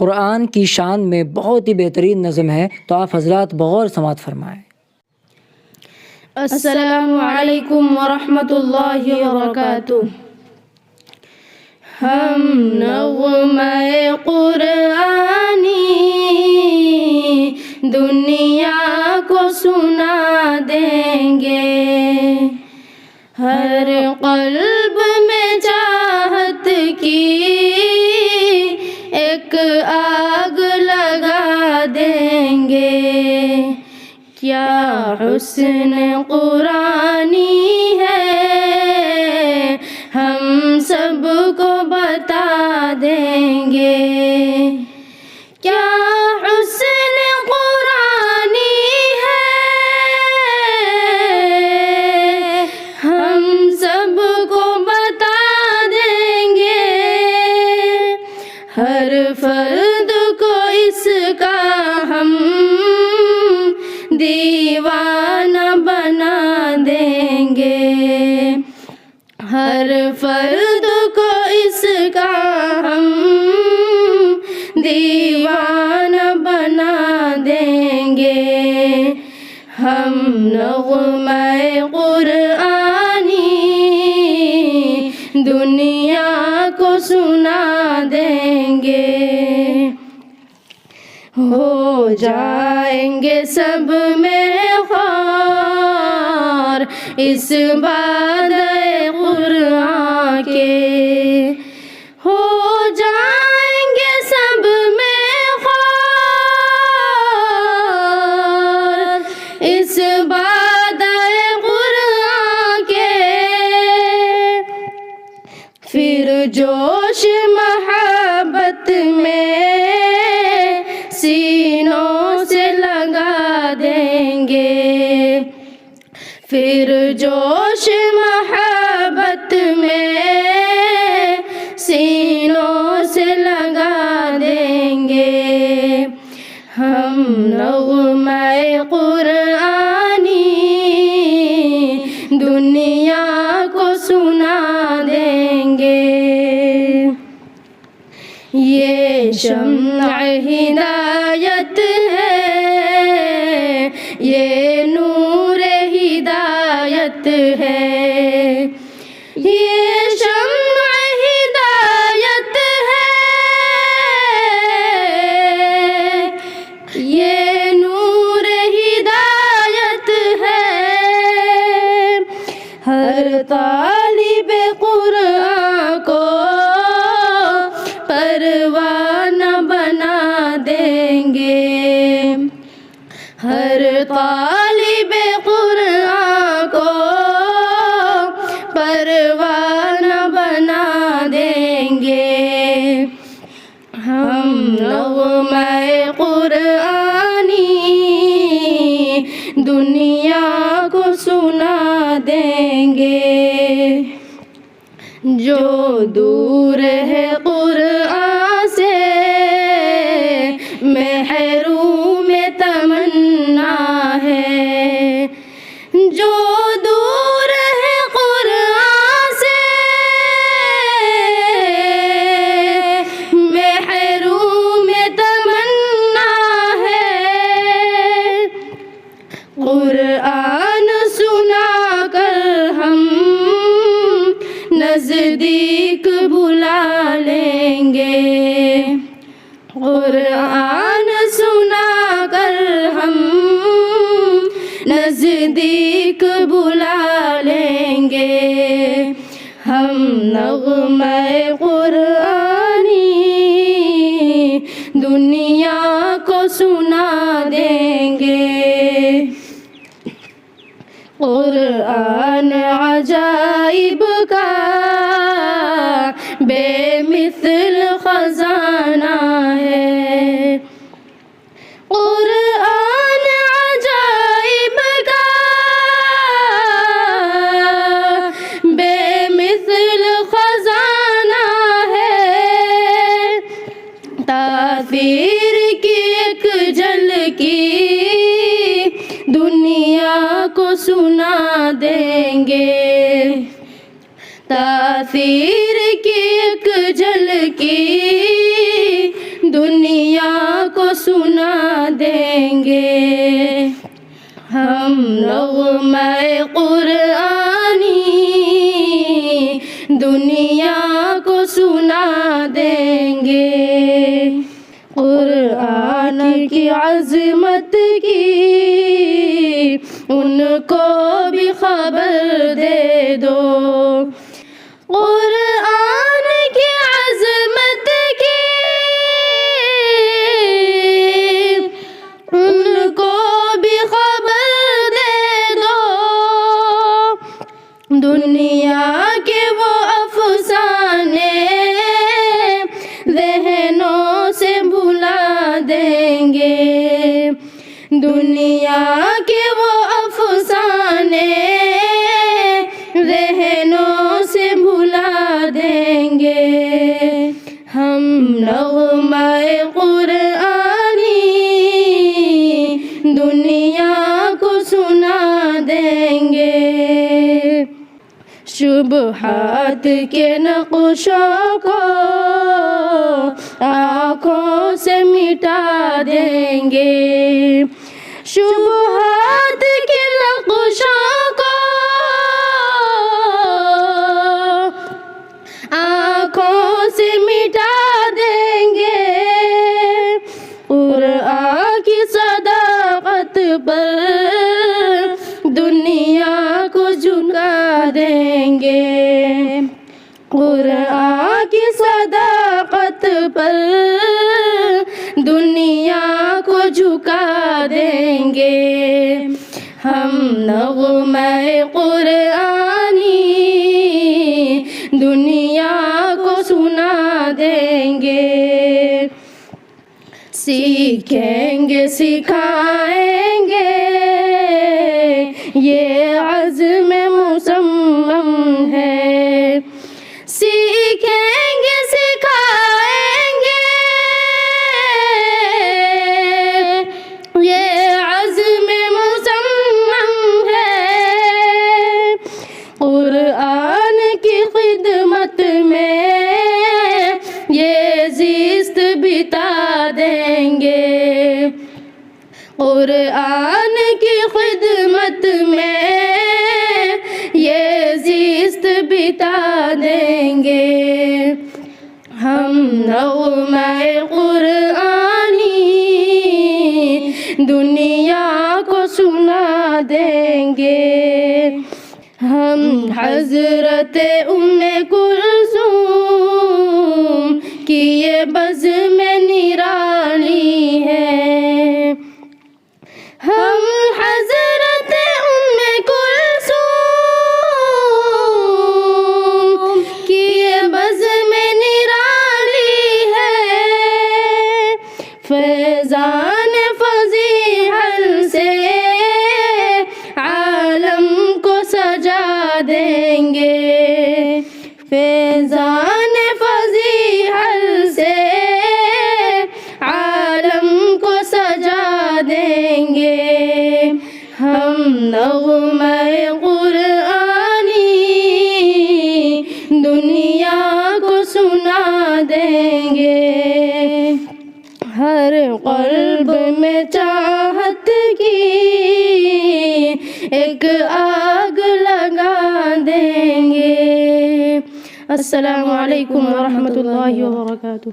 قرآن کی شان میں بہت ہی بہترین نظم ہے، تو آپ حضرات غور سماعت فرمائیں۔ السلام علیکم ورحمۃ اللہ وبرکاتہ۔ ہم نغمۂ قرآنی دنیا کو سنا دیں گے، ہر قلب میں چاہت کی ایک آگ لگا دیں گے۔ کیا حسن قرآنی ہے ہم سب کو بتا دیں گے، کیا حسن قرآنی ہے ہم سب کو بتا دیں گے، ہر فرد کو اس کا ہم دیوانہ بنا دیں گے، ہر فرد کو اس کا ہم دیوانہ بنا دیں گے۔ ہم نغمۂ قرآنی دنیا کو سنا دیں گے، ہو جائیں گے سب میں خوار اس بادئ قرآن کے، ہو جائیں گے سب میں خوار اس بادئ قرآن کے، پھر جوش محبت میں سینوں سے لگا دیں گے، پھر جوش محبت میں سینوں سے لگا دیں گے۔ ہم نغمۂ قرآنی دنیا کو سنا دیں گے۔ یہ شمع ہدایت ہے، یہ نور ہدایت ہے، یہ شمع ہدایت ہے، یہ نور ہدایت ہے، ہر طالب قرآن کو پروانہ بنا دیں گے، ہر طالب قرآن کو پروانہ بنا دیں گے۔ ہم نغمۂ قرآنی دنیا کو سنا دیں گے، جو دور ہے قرآن سے محروم تمنا ہے، جو دور ہے قرآن سے محروم تمنا ہے، قرآن سنا کر ہم نزدیک بلا لیں گے، قرآن سنا کر ہم نزدیک بلا لیں گے۔ ہم نغمۂ قرآنی دنیا کو سنا دیں گے، قرآن عجائب کا بے مثل خزانہ ہے، قرآن عجائب کا بے مثل خزانہ ہے، تاثیر کی ایک جھلکی دنیا کو سنا دیں گے، تاثیر کی ایک جھلکی دنیا سنا دیں گے ہم نغمہ قرآنی دنیا کو سنا دیں گے قرآن کی عظمت کی ان کو بھی خبر دے دو قرآن کی عظمت کی ان کو بھی خبر دے دو دنیا کے وہ افسانے ذہنوں سے بھلا دیں گے دنیا کے وہ افسانے ذہنوں سے بھلا دیں گے ہم نغمہ قرآنی دنیا کو سنا دیں گے شبہات کے نقشوں کو آنکھوں سے مٹا دیں گے شبہات کے نقشوں کو آنکھوں سے مٹا دیں گے قرآن کی صداقت پر دنیا کو جھکا دیں گے قرآن کی صداقت پر دنیا کو جھکا دیں گے ہم نغمہ قرآنی دنیا کو سنا دیں گے سیکھیں گے سکھائیں گے یہ عزم مصمم ہے سیکھیں گے سکھائیں گے یہ عزم مصمم ہے قرآن کی خدمت میں یہ زیست بتا دیں گے قرآن کی خدمت میں یہ زیست بتا دیں گے ہم نغمہ قرآنی دنیا کو سنا دیں گے ہم حضرت ام کلثوم کی یہ بزم نرالی ہے ہم حضرت ام کلثوم کی یہ بزم نرالی ہے فیضان فضیحت سے عالم کو سجا دیں گے فیضان فضیحت سے عالم کو سجا دیں گے ہم نغمہ قرآنی دنیا کو سنا دیں گے ہر قلب میں چاہت کی ایک آگ لگا دیں گے السلام علیکم ورحمۃ اللہ وبرکاتہ